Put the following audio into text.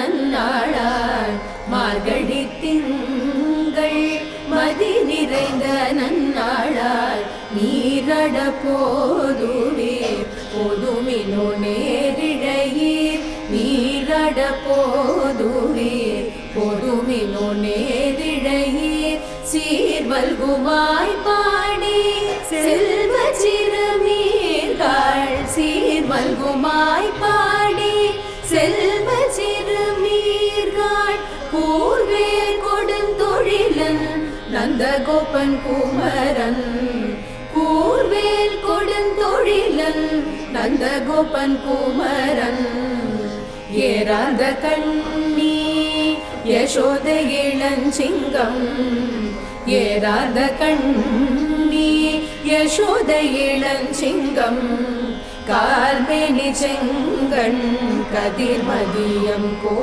நன்னாளாய் மார்கழி திங்கள் மதி நிறைந்த நன்னாளாய் நீரட போதுவீர் போதுமினோ நேரிழையீர் நீரட போதுவீர் போதுமினோ நேரிழையீர் சீர்வல்குமாய் பாடி செல்வ சிறுமீர்கள் சீர்வல்குமாய் பாடி செல்வ சிறுமீர்கள் கூர்வேல் கொடுந்தொழிலன் நந்தகோபன் குமரன் கூர்வேல் கொடுந்தொழிலன் நந்தகோபன் குமரன் ஏறாத கண்ணி யசோத இளஞ்சிங்கம் ஏறாத கண்ணி யசோத இளஞ்சிங்கம் கார்மேனி செங்கண் கதிர்மதியம் கோ